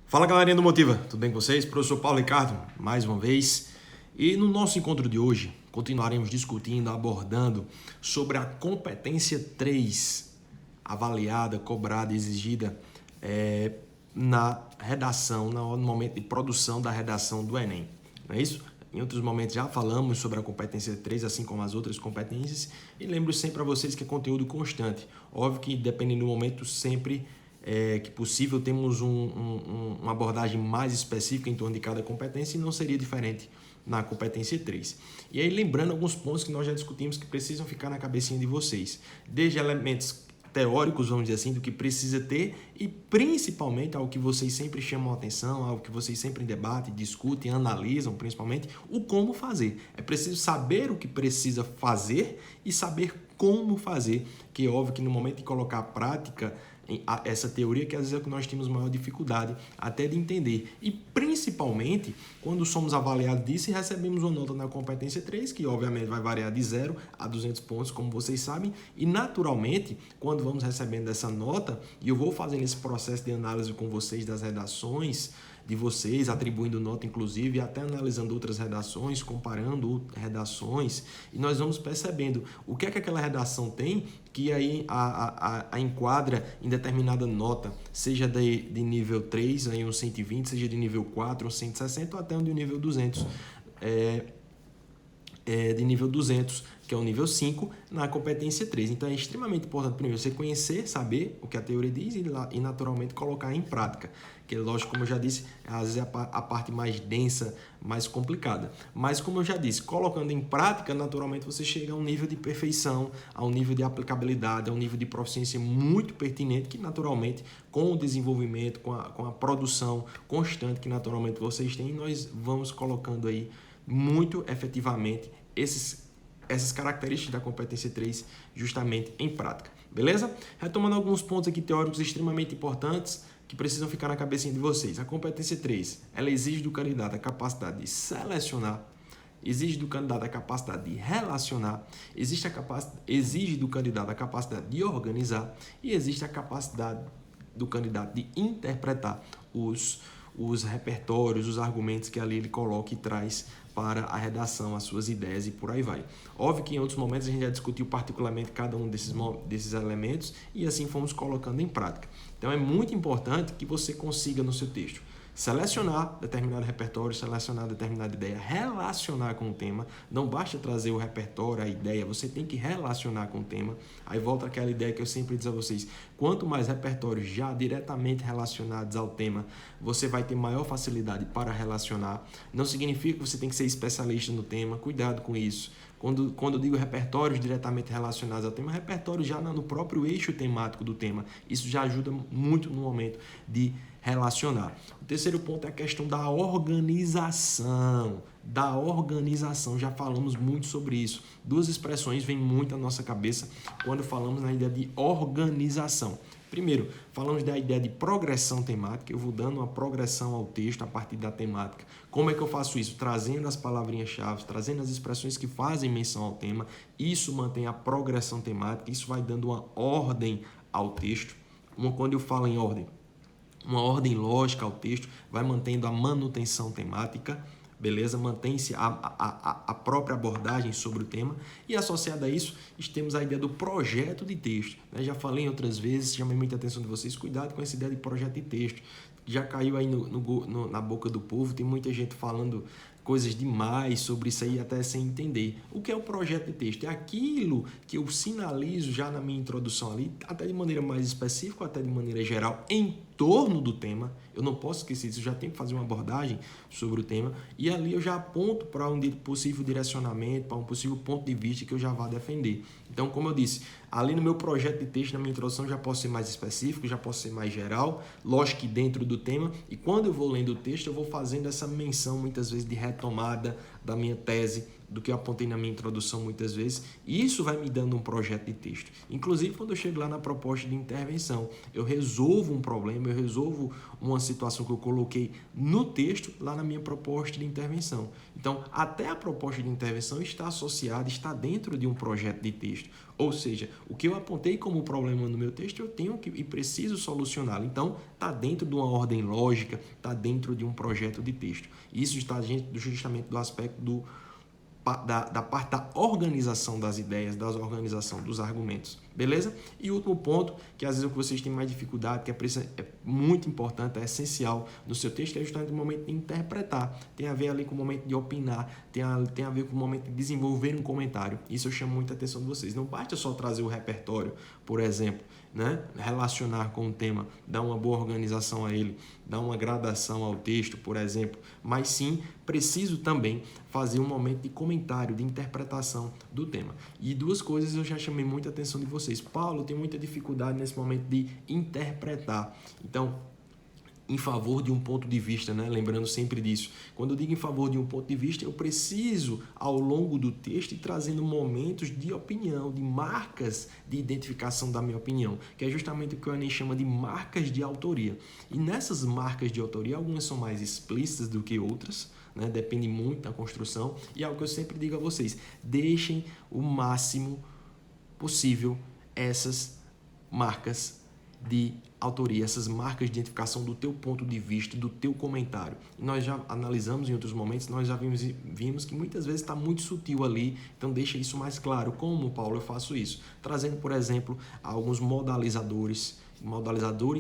Fala galerinha do Motiva, tudo bem com vocês? Professor Paulo Ricardo, mais uma vez. E no nosso encontro de hoje, continuaremos discutindo, abordando sobre a competência 3, avaliada, cobrada, exigida na redação, no momento de produção da redação do Enem. Não é isso? Em outros momentos já falamos sobre a competência 3, assim como as outras competências. E lembro sempre a vocês que é conteúdo constante. Óbvio que dependendo do momento, sempre que possível, temos uma abordagem mais específica em torno de cada competência e não seria diferente na competência 3. E aí, lembrando alguns pontos que nós já discutimos que precisam ficar na cabecinha de vocês. Desde elementos teóricos, vamos dizer assim, do que precisa ter e principalmente ao que vocês sempre chamam a atenção, ao que vocês sempre debatem, discutem, analisam, principalmente, o como fazer. É preciso saber o que precisa fazer e saber como fazer, que é óbvio que no momento de colocar a prática, essa teoria que às vezes é o que nós temos maior dificuldade até de entender. E principalmente quando somos avaliados disso e recebemos uma nota na competência 3, que obviamente vai variar de 0 a 200 pontos, como vocês sabem. E naturalmente, quando vamos recebendo essa nota, e eu vou fazendo esse processo de análise com vocês das redações de vocês, atribuindo nota inclusive, até analisando outras redações, comparando redações, e nós vamos percebendo o que é que aquela redação tem que aí a enquadra em determinada nota, seja de nível 3, aí um 120, seja de nível 4, um 160, ou até um de nível 200. De nível 200, que é o nível 5, na competência 3. Então, é extremamente importante, primeiro, você conhecer, saber o que a teoria diz e naturalmente, colocar em prática. Que, lógico, como eu já disse, às vezes é a parte mais densa, mais complicada. Mas, como eu já disse, colocando em prática, naturalmente, você chega a um nível de perfeição, a um nível de aplicabilidade, a um nível de proficiência muito pertinente, que, naturalmente, com o desenvolvimento, com a produção constante que, naturalmente, vocês têm, nós vamos colocando aí muito efetivamente essas características da competência 3 justamente em prática, beleza? Retomando alguns pontos aqui teóricos extremamente importantes que precisam ficar na cabecinha de vocês. A competência 3, ela exige do candidato a capacidade de selecionar, exige do candidato a capacidade de relacionar, exige do candidato a capacidade de organizar e existe a capacidade do candidato de interpretar os repertórios, os argumentos que ali ele coloca e traz para a redação, as suas ideias e por aí vai. Óbvio que em outros momentos a gente já discutiu particularmente cada um desses elementos e assim fomos colocando em prática. Então é muito importante que você consiga no seu texto selecionar determinado repertório, selecionar determinada ideia, relacionar com o tema. Não basta trazer o repertório, a ideia, você tem que relacionar com o tema. Aí volta aquela ideia que eu sempre digo a vocês. Quanto mais repertórios já diretamente relacionados ao tema, você vai ter maior facilidade para relacionar. Não significa que você tem que ser especialista no tema, cuidado com isso. Quando eu digo repertórios diretamente relacionados ao tema, repertório já no próprio eixo temático do tema. Isso já ajuda muito no momento de relacionar. O terceiro ponto é a questão da organização. Já falamos muito sobre isso. Duas expressões vêm muito à nossa cabeça quando falamos na ideia de organização. Primeiro, falamos da ideia de progressão temática. Eu vou dando uma progressão ao texto a partir da temática. Como é que eu faço isso? Trazendo as palavrinhas-chave, trazendo as expressões que fazem menção ao tema. Isso mantém a progressão temática, isso vai dando uma ordem ao texto. Quando eu falo em ordem, uma ordem lógica ao texto, vai mantendo a manutenção temática, beleza? Mantém-se a própria abordagem sobre o tema e associada a isso, temos a ideia do projeto de texto. Já falei em outras vezes, chamei muita atenção de vocês, cuidado com essa ideia de projeto de texto. Já caiu aí na boca do povo, tem muita gente falando coisas demais sobre isso aí até sem entender. O que é o projeto de texto? É aquilo que eu sinalizo já na minha introdução ali, até de maneira mais específica, até de maneira geral, em torno do tema. Eu não posso esquecer disso, eu já tenho que fazer uma abordagem sobre o tema e ali eu já aponto para um possível direcionamento, para um possível ponto de vista que eu já vá defender. Então, como eu disse, ali no meu projeto de texto, na minha introdução, já posso ser mais específico, já posso ser mais geral, lógico que dentro do tema, e quando eu vou lendo o texto, eu vou fazendo essa menção, muitas vezes, de retomada da minha tese, do que eu apontei na minha introdução muitas vezes, e isso vai me dando um projeto de texto. Inclusive, quando eu chego lá na proposta de intervenção, eu resolvo um problema, eu resolvo uma situação que eu coloquei no texto lá na minha proposta de intervenção. Então, até a proposta de intervenção está associada, está dentro de um projeto de texto. Ou seja, o que eu apontei como problema no meu texto, eu tenho que e preciso solucioná-lo. Então, está dentro de uma ordem lógica, está dentro de um projeto de texto. Isso está justamente do aspecto da parte da organização das ideias, da organização dos argumentos, beleza? E o último ponto, que às vezes é o que vocês têm mais dificuldade, que é muito importante, é essencial no seu texto, é justamente o momento de interpretar. Tem a ver ali com o momento de opinar, tem a ver com o momento de desenvolver um comentário. Isso eu chamo muita atenção de vocês. Não basta só trazer o repertório, por exemplo, né? Relacionar com o tema, dar uma boa organização a ele, dar uma gradação ao texto, por exemplo, mas sim preciso também fazer um momento de comentário, de interpretação do tema. E duas coisas eu já chamei muita atenção de vocês. Paulo, tem muita dificuldade nesse momento de interpretar. Então, em favor de um ponto de vista, né? Lembrando sempre disso. Quando eu digo em favor de um ponto de vista, eu preciso, ao longo do texto, ir trazendo momentos de opinião, de marcas de identificação da minha opinião, que é justamente o que o Enem chama de marcas de autoria. E nessas marcas de autoria, algumas são mais explícitas do que outras, né? Depende muito da construção. E é o que eu sempre digo a vocês, deixem o máximo possível essas marcas de autoria, essas marcas de identificação do teu ponto de vista, do teu comentário. E nós já analisamos em outros momentos, nós já vimos que muitas vezes está muito sutil ali, então deixa isso mais claro. Como, Paulo, eu faço isso? Trazendo, por exemplo, alguns modalizadores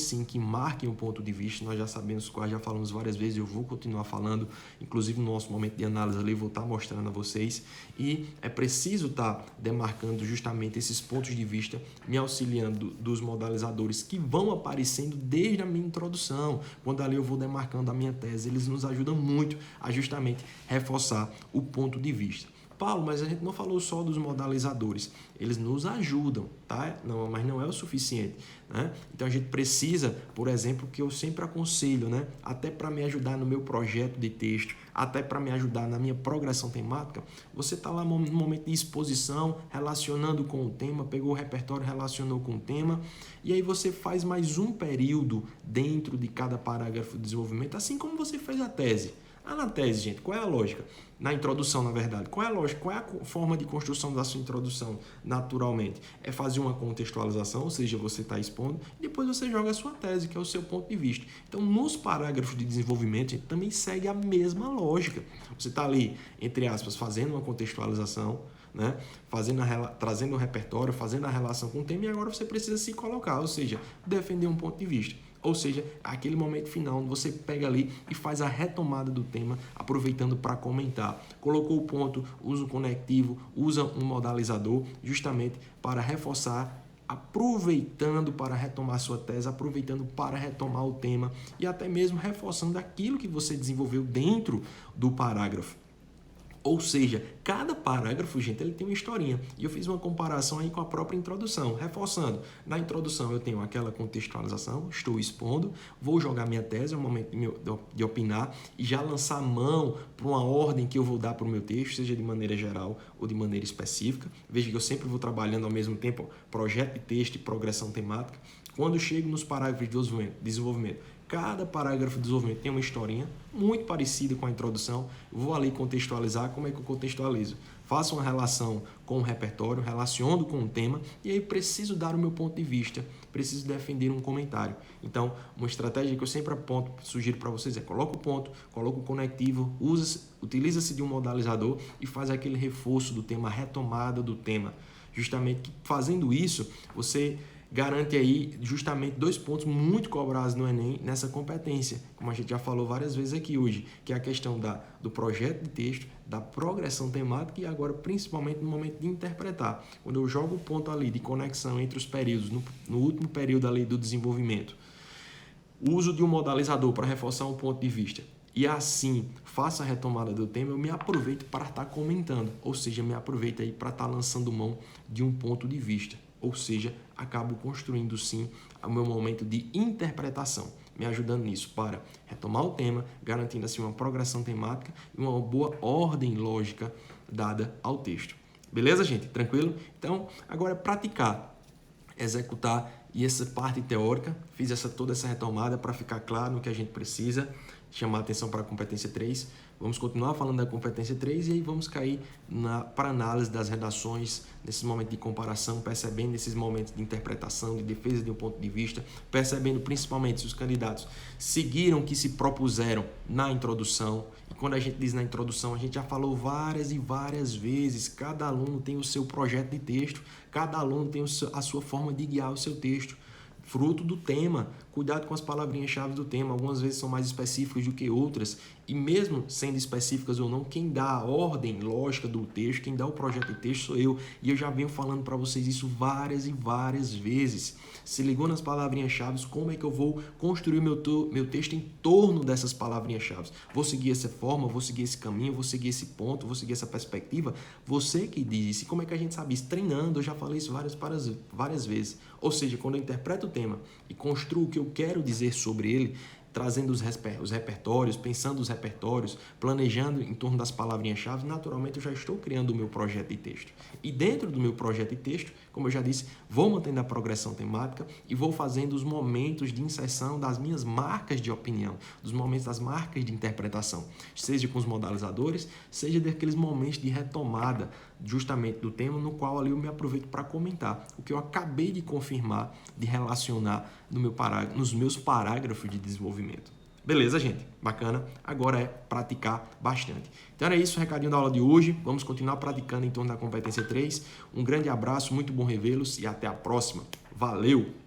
sim, que marquem o ponto de vista, nós já sabemos quais, já falamos várias vezes, eu vou continuar falando, inclusive no nosso momento de análise ali, vou estar mostrando a vocês, e é preciso estar demarcando justamente esses pontos de vista, me auxiliando dos modalizadores que vão aparecendo desde a minha introdução, quando ali eu vou demarcando a minha tese, eles nos ajudam muito a justamente reforçar o ponto de vista. Paulo, mas a gente não falou só dos modalizadores, eles nos ajudam, tá? Não, mas não é o suficiente, né? Então a gente precisa, por exemplo, que eu sempre aconselho, né? Até para me ajudar no meu projeto de texto, até para me ajudar na minha progressão temática, você está lá no momento de exposição, relacionando com o tema, pegou o repertório, relacionou com o tema, e aí você faz mais um período dentro de cada parágrafo de desenvolvimento, assim como você fez a tese. Na tese, gente, qual é a lógica? Na introdução, na verdade, qual é a lógica? Qual é a forma de construção da sua introdução, naturalmente? É fazer uma contextualização, ou seja, você está expondo, e depois você joga a sua tese, que é o seu ponto de vista. Então, nos parágrafos de desenvolvimento, gente, também segue a mesma lógica. Você está ali, entre aspas, fazendo uma contextualização, né? Trazendo o repertório, fazendo a relação com o tema, e agora você precisa se colocar, ou seja, defender um ponto de vista. Ou seja, aquele momento final onde você pega ali e faz a retomada do tema, aproveitando para comentar. Colocou o ponto, usa o conectivo, usa um modalizador, justamente para reforçar, aproveitando para retomar sua tese, aproveitando para retomar o tema e até mesmo reforçando aquilo que você desenvolveu dentro do parágrafo. Ou seja, cada parágrafo, gente, ele tem uma historinha. E eu fiz uma comparação aí com a própria introdução, reforçando. Na introdução eu tenho aquela contextualização, estou expondo, vou jogar minha tese, é o momento de opinar e já lançar mão para uma ordem que eu vou dar para o meu texto, seja de maneira geral ou de maneira específica. Veja que eu sempre vou trabalhando ao mesmo tempo projeto de texto e progressão temática. Quando eu chego nos parágrafos de desenvolvimento, cada parágrafo de desenvolvimento tem uma historinha muito parecida com a introdução. Eu vou ali contextualizar. Como é que eu contextualizo? Faço uma relação com o repertório, relaciono com o tema e aí preciso dar o meu ponto de vista, preciso defender um comentário. Então, uma estratégia que eu sempre aponto, sugiro para vocês é coloca o ponto, coloca o conectivo, utiliza-se de um modalizador e faz aquele reforço do tema, a retomada do tema. Justamente que fazendo isso, você garante aí justamente 2 pontos muito cobrados no Enem nessa competência, como a gente já falou várias vezes aqui hoje, que é a questão do projeto de texto, da progressão temática e agora principalmente no momento de interpretar. Quando eu jogo o ponto ali de conexão entre os períodos, no último período ali do desenvolvimento, uso de um modalizador para reforçar um ponto de vista e assim faço a retomada do tema, eu me aproveito para estar comentando, ou seja, me aproveito aí para estar lançando mão de um ponto de vista. Ou seja, acabo construindo sim o meu momento de interpretação. me ajudando nisso para retomar o tema, garantindo assim uma progressão temática e uma boa ordem lógica dada ao texto. Beleza, gente? Tranquilo? Então, agora é praticar, executar e essa parte teórica, fiz toda essa retomada para ficar claro no que a gente precisa, chamar a atenção para a competência 3. Vamos continuar falando da competência 3 e aí vamos cair para análise das redações, nesse momento de comparação, percebendo esses momentos de interpretação, de defesa de um ponto de vista, percebendo principalmente se os candidatos seguiram o que se propuseram na introdução. E quando a gente diz na introdução, a gente já falou várias e várias vezes, cada aluno tem o seu projeto de texto, cada aluno tem a sua forma de guiar o seu texto. Fruto do tema, cuidado com as palavrinhas-chave do tema, algumas vezes são mais específicas do que outras, e mesmo sendo específicas ou não, quem dá a ordem lógica do texto, quem dá o projeto de texto sou eu, e eu já venho falando para vocês isso várias e várias vezes. Se ligou nas palavrinhas-chave, como é que eu vou construir meu texto em torno dessas palavrinhas-chave? Vou seguir essa forma, vou seguir esse caminho, vou seguir esse ponto, vou seguir essa perspectiva? Você que diz, e como é que a gente sabe isso? Treinando, eu já falei isso várias vezes. Ou seja, quando eu interpreto o tema e construo o que eu quero dizer sobre ele, trazendo os repertórios, pensando os repertórios, planejando em torno das palavrinhas-chave, naturalmente eu já estou criando o meu projeto de texto. E dentro do meu projeto de texto, como eu já disse, vou mantendo a progressão temática e vou fazendo os momentos de inserção das minhas marcas de opinião, dos momentos das marcas de interpretação, seja com os modalizadores, seja daqueles momentos de retomada justamente do tema, no qual ali eu me aproveito para comentar o que eu acabei de confirmar, de relacionar nos meus parágrafos de desenvolvimento. Beleza, gente? Bacana? Agora é praticar bastante. Então era isso o recadinho da aula de hoje. Vamos continuar praticando em torno da competência 3. Um grande abraço, muito bom revê-los e até a próxima. Valeu!